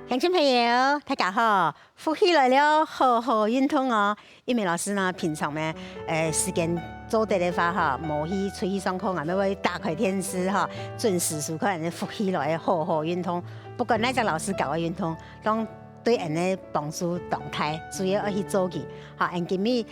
乡亲朋友，大家好！福气来了，好好运动哦。因为老师呢，平常呢，时间做得的话哈，无去出去上课啊，要去大快天师哈，准时收看福气来好好运动。不管哪只老师教的运动，拢对人的帮助动态，主要要去做去。哈，因今日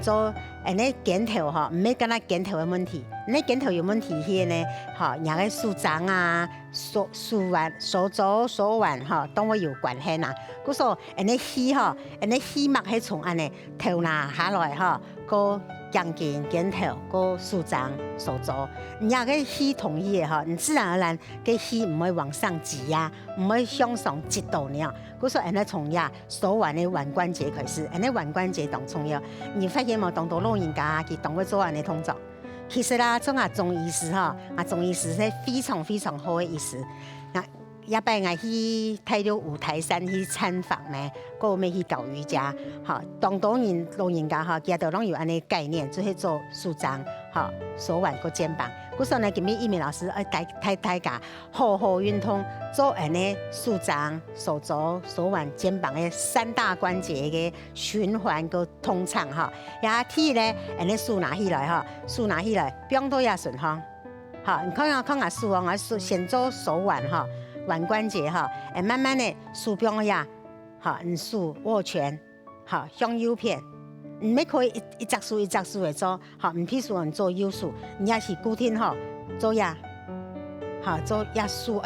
做人的检讨哈，唔係干那检讨的问题，你检讨有问题些呢，哈，人个手掌啊、手腕、手肘、手腕哈，都会有关系呐。故说人的耳哈，人的耳膜係從安尼頭拿下來哈，個肩肩肩頭個手掌、手肘，你個耳同意的哈，你自然而然個耳唔會往上擠壓，唔會向上擠到呢。故說人哋從呀手腕的腕關節開始，人哋腕關節當重要。你發現冇？當到老人家佢當會做安尼動作。其實啦，種啊中醫師哈，中醫師係非常非常好嘅醫師。一擺我去睇到五台山去參訪呢，個咩去教瑜伽，哈，當到人老人家哈，佢都攏有安尼概念，就是做手掌、哈手腕個肩膀。故所呢，今日一鳴老師帶大家好好運動，做安尼手掌、手肘、手腕、肩膀嘅3大關節嘅循環個通暢哈。也睇咧，安尼手拿起來哈，手拿起來，不用多也順風。好，你看下手啊，我先做手腕哈。腕關節哈，慢慢的手柄呀，哈，你手握拳，好向右邊，你咪可以一隻手的做，好，唔譬如你做右手，你也是固定哈，做呀，好做呀手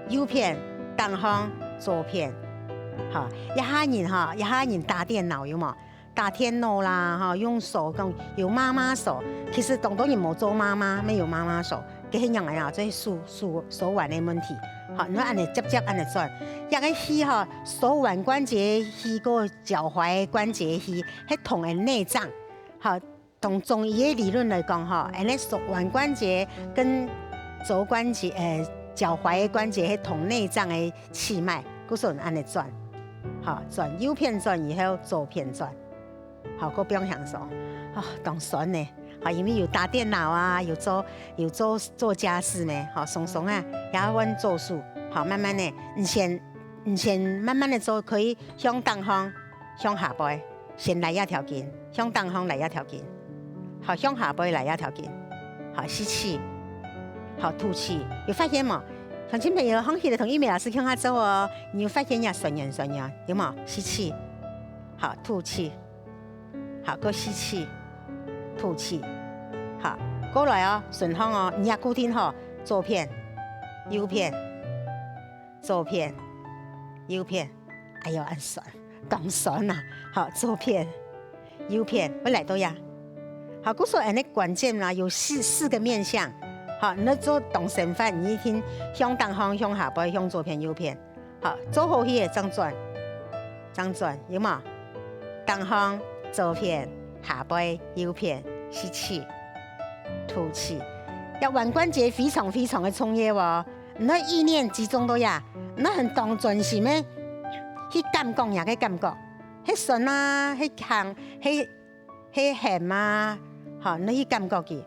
右邊當方左邊，好，一下人打電腦有冇？打電腦啦，哈，用手咁有媽媽手，其實當然冇做媽媽，沒有媽媽手，嘅係人嚟啊，即係手腕的問題。好，你按你接按你轉，一個耳哈，手腕關節耳個腳踝關節耳係同嘅內臟。好，從中醫嘅理論嚟講，哈，你手腕關節跟肘關節腳踝嘅關節係同內臟嘅氣脈，故所以按你轉，好轉右邊轉以後左邊轉，好個表向上，啊，當酸呢。好，因為有打電腦啊，有做家事呢，好鬆鬆啊，也揾做數，好慢慢的，你先慢慢的做，可以向當方向下背，先來一條筋，向當方來一條筋，好向下背來一條筋，好吸氣，好吐氣，有發現冇？鄉親朋友，康熙的同一鳴老師向下做哦，你有發現呀順呀，有冇？吸氣，好吐氣，好個吸氣。吐氣，好，過來哦，順風哦，你也固定好，左片、右片、左片、右片，哎呦，按酸，咁酸呐，好，左片、右片，我來到呀，好，故說你關鍵啦，有四個面向，好，你做動身法，你一聽向當方、向下背、向左片、右片，好，做好去這樣轉，有冇？當方、左片。下背右片吸氣吐氣，要腕關節非常非常的重要哦。你意念集中到呀，你很當專心的去感覺呀個感覺，去順啊，去行，去行啊，好，你去感覺佢，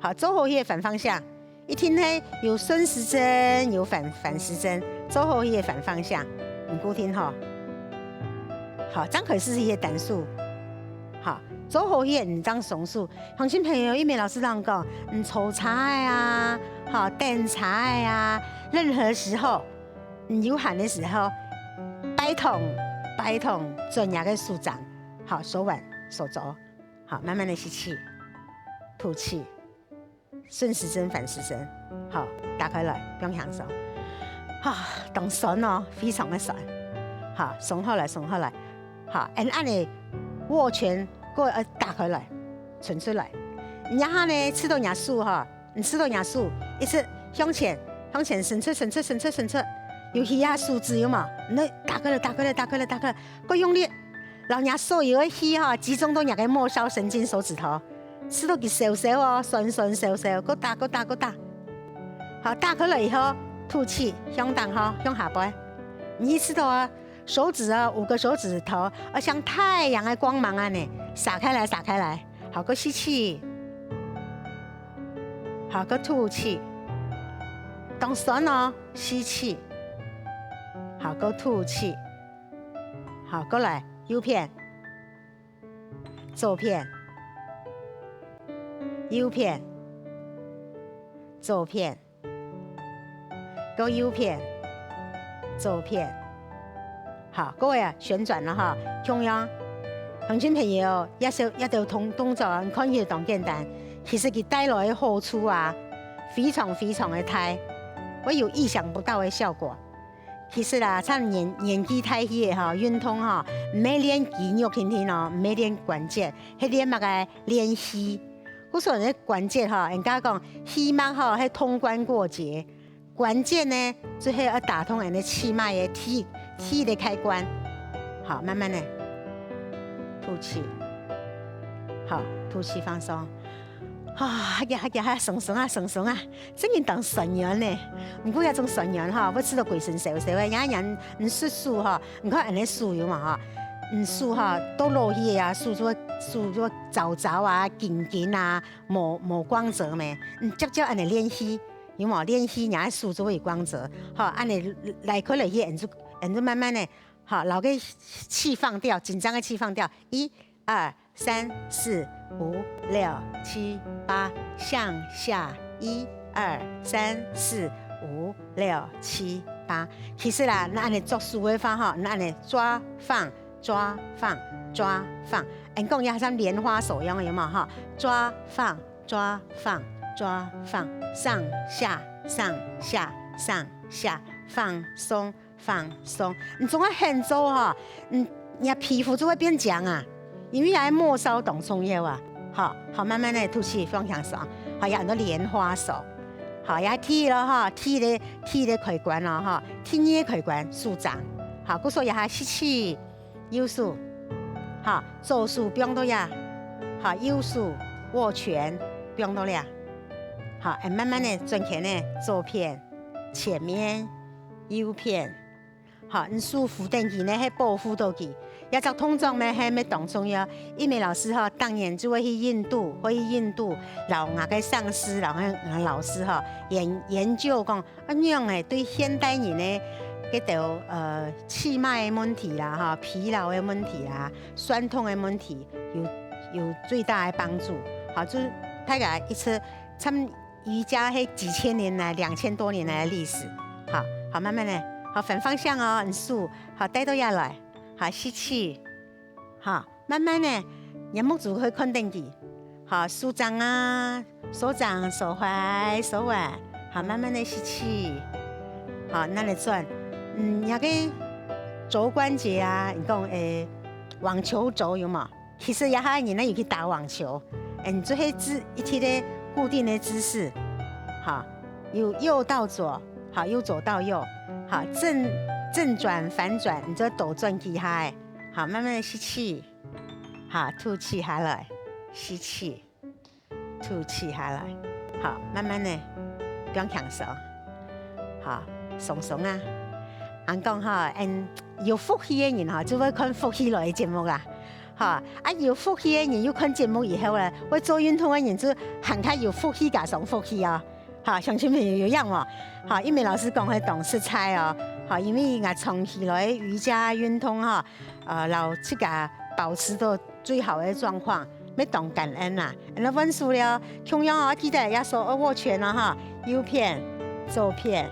好做好去反方向。一聽呢有順時針，有反時針，做好去反方向，你固定好，好，這樣可以是一些單數，好。做好嘢唔當松樹，鄉親朋友，一鳴老師講講，你炒菜啊，好燉菜啊，任何時候你有閒的時候，擺桶轉下個手掌，好手腕、手肘，好慢慢的吸氣、吐氣，順時針、反時針，好打開來，不用享受，啊，當酸哦，非常的酸，好鬆開來，好按你握拳。個打開來，存出來。然後呢，吃到牙樹哈，你吃到牙樹，一直向前伸出，有氣壓數字有嘛？你打開來，個用力，然後牙所有嘅氣哈集中到牙個末梢神經手指頭，吃到佢小哦，酸小，個打。好，打開來以後，吐氣，向當哈，向下背。你知道啊？手指啊，5個手指頭，像太陽的光芒啊呢，灑開來，好個吸氣，好，个吐气，当酸哦，吸气，好，个吐气，好，过来，右片，左片，右片，左片，个右片，左片，好，各位啊，旋转了哈，同样，乡亲朋友，一条动作，你看起来当简单，其实佢帶來的好處啊，非常非常的大，我有意想不到的效果。其實啦，趁年紀大啲嘅哈，運動哈，唔係練肌肉天天哦，唔係練關節，係練乜嘅練氣。我說人關節哈，人家講氣脈哈係通關過節，關節呢就係要打通人的氣脈嘅氣的開關。好，慢慢的吐氣，好，吐氣放鬆。啊，鬆鬆啊，真係當神人呢。唔過有種神人哈，我知道鬼神少少嘅，有人唔識數哈，唔看人哋數有嘛哈，唔數哈都落去啊，數咗皺啊、緊啊，冇光澤咩？接人哋練習，有冇練習？人哋數咗有光澤，哈，人哋來去嚟去，人就慢慢的，哈，老個氣放掉，緊張嘅氣放掉，1、2、3、4、5、6、7、8，向下1、2、3、4、5、6、7、8。其實啦，那按你做數的方哈，那按你抓放抓放抓放，人講也像蓮花手一樣有冇哈？抓放抓放抓放，上下上下上下，放鬆放鬆。你總要很做哈，你皮膚就會變僵啊。因為係末梢動重要啊，好慢慢的吐氣方向上，好有很多蓮花手，好也踢了哈，踢的開關了哈，踢你的開關舒張，好，嗰時候也係吸氣，右手，好，左手不用多呀，好，右手握拳不用多呀，好，慢慢的轉開呢，左片，前面，右片，好，你舒服點去呢，係保護到佢。一隻動作呢係咩當重要？因為老師哈，當然就會去印度，然後我嘅上司，然後我老師哈研究講，咁樣誒對現代人呢，嗰條氣脈嘅問題啦，哈，疲勞嘅問題啦，酸痛嘅問題有最大嘅幫助。好，就大概一次，參瑜伽係幾千年來2000多年來嘅歷史。好，慢慢的，好反方向哦，很舒，好帶到下來。好，吸氣，好，慢慢的，眼目就會看定佢，好，舒張啊，手掌、手踝、手腕，好，慢慢的吸氣，好，那你轉，有個肘關節啊，你講網球肘有冇？其實也係人咧，有去打網球，你做係一啲嘅固定的姿勢，好，由右到左，好，由左到右，好，正轉反轉，你就倒轉幾下，好，慢慢的吸氣，好，吐氣下來，吸氣，吐氣下來，好，慢慢的不用強手，好，鬆鬆啊，人講哈，有福氣嘅人哈，就會看福氣類嘅節目啦，哈，有福氣嘅人要看節目以後咧，會做運動嘅人就行開有福氣加上福氣啊，好，鄉親朋友有樣喎，好，因為老師講係懂食材哦。好，因為我長期來瑜伽運動哈，讓自己保持到最好的狀況，要懂感恩啦。那溫書了，同樣啊，記得要手握拳啦哈，右片、左片，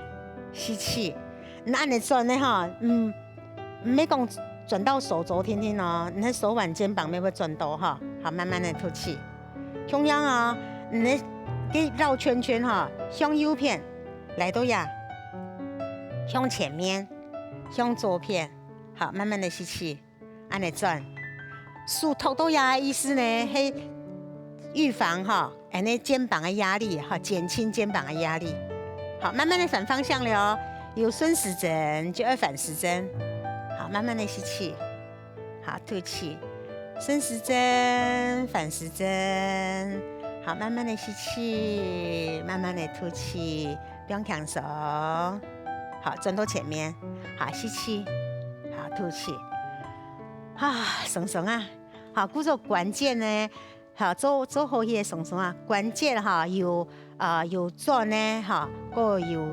吸氣。那按你轉呢哈，唔要講轉到手肘天天哦，你手腕肩膀咪會轉到哈，好，慢慢的吐氣。同樣啊，你給繞圈圈哈，向右片來到呀。向前面，向左片，好，慢慢的吸氣，按你轉，數頭都壓意思呢，係預防哈，你肩膀的壓力，哈，減輕肩膀的壓力，好，慢慢的反方向了哦，有順時針就要反時針，好，慢慢的吸氣，好，吐氣，順時針，反時針，好，慢慢的吸氣，慢慢的吐氣，不用強手。好，轉到前面，好，吸氣，好，吐氣，鬆鬆啊，好，故作關節呢，好做好嘢鬆鬆啊，關節哈有有转呢，哈，个有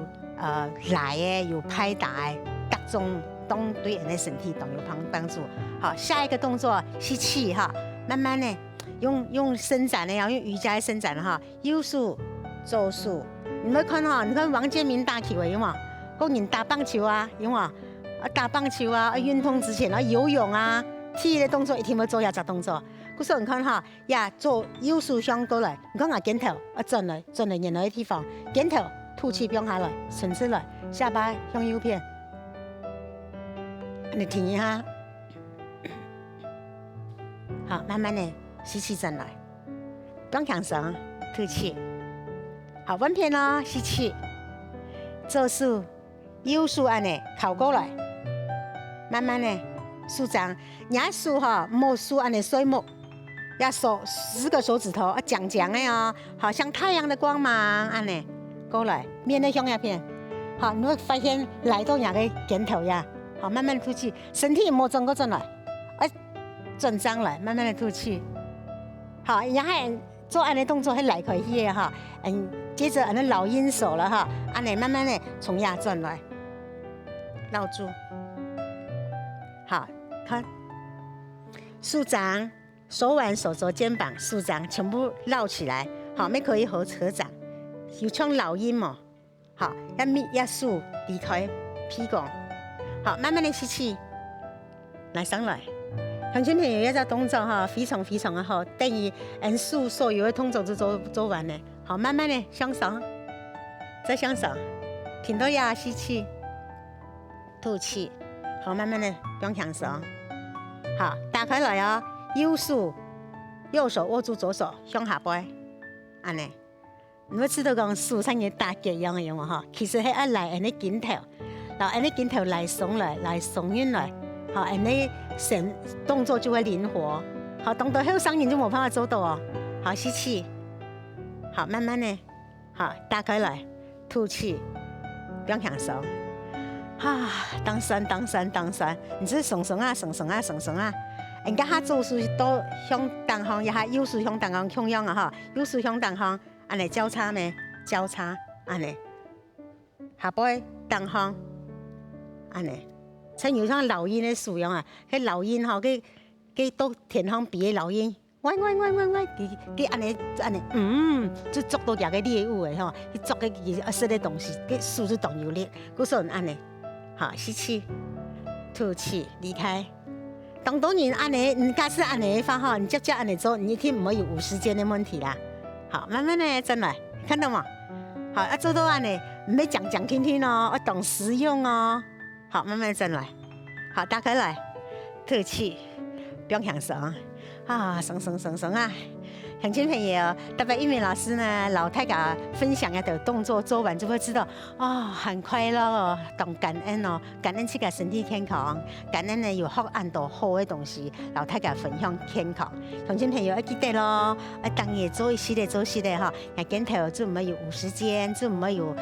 来的，有拍打的，各种都对人的身体都有帮助。好，下一个动作吸气哈，慢慢的用伸展的，用瑜伽的伸展哈，右手左手。你们看哈，你看王建民打球的有冇？个人打棒球啊，有冇？打棒球啊，运动之前游泳啊，体育的动作一定要做下这动作。故说你看哈，呀做右手向过来，你看啊，肩头转来，任何地方，肩头吐气变下来，伸出来，下巴向右偏。你停一下，好，慢慢的吸气转来，不强绳，吐气。好，温片咯，吸气，左手右手安尼靠过来，慢慢的舒张，人手哈，莫数安尼水木，要手10个手指头讲的哦，好像太阳的光芒安尼过来，面的向下偏，好，你会发现来到两个肩头呀。好，慢慢吐气，身体莫转过转来，转张来，慢慢的吐气。好，然后做安尼动作，还来可以哈，接着安尼老鹰手了哈，安尼慢慢的从压转来，绕住。好，看，舒张，手腕、手肘、肩膀舒张，全部绕起来。好，没可以合掌，有像老鹰嘛。好，要竖离开屁股。好，慢慢的吸气，来上来。乡亲朋友，一只动作哈，非常的好，等于数所有的动作都做完了。好，慢慢的向上，再向上，停到呀，吸气，吐气。好，慢慢的往向上。好，打开来啊，右手握住左手向下摆，安尼。你们知道讲手像打结一样的嘛哈？其实係一嚟安尼肩頭。然後，你肩頭來鬆軟來，好，你成動作就會靈活。好，動到後上癮就冇辦法做到哦。好，吸氣，好，慢慢的，好，打開來，吐氣，不要享受。當山，你只是鬆啊。人家下左手都向東方，也下右手向東方向樣啊哈，右手向東方，安尼交叉呢，交叉，安尼，下背東方。安尼，像有像老鷹的飼養啊，迄老鷹吼，佢到天空比嘅老鷹，喂，佢安尼，就捉到兩個獵物嘅吼，佢捉嘅食嘅東西，佢速度動有力，嗰時候安尼，好，吸氣，吐氣，離開。當然安尼，你假使安尼發吼，你接安尼做，你一定唔會有時間嘅問題啦。好，慢慢的進來，看到嗎？好，做到安尼，唔要講聽哦，要懂實用哦。好，慢慢進來，好，打開來，吐氣，不用向上啊，上啊！鄉親朋友，特別玉美老師呢，老大家分享一條動作做完就會知道，很快樂哦，懂感恩哦，感恩自己身體健康，感恩呢有學很多好嘅東西，老大家分享健康。鄉親朋友要記得咯，當夜做一系列哈，也鏡頭就唔係有50件，就唔係有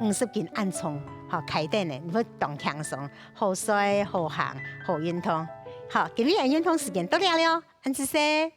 50件暗衝。好，開店的，你會當輕鬆，好水、好行、好運動。好，今日運動時間到了，安子些。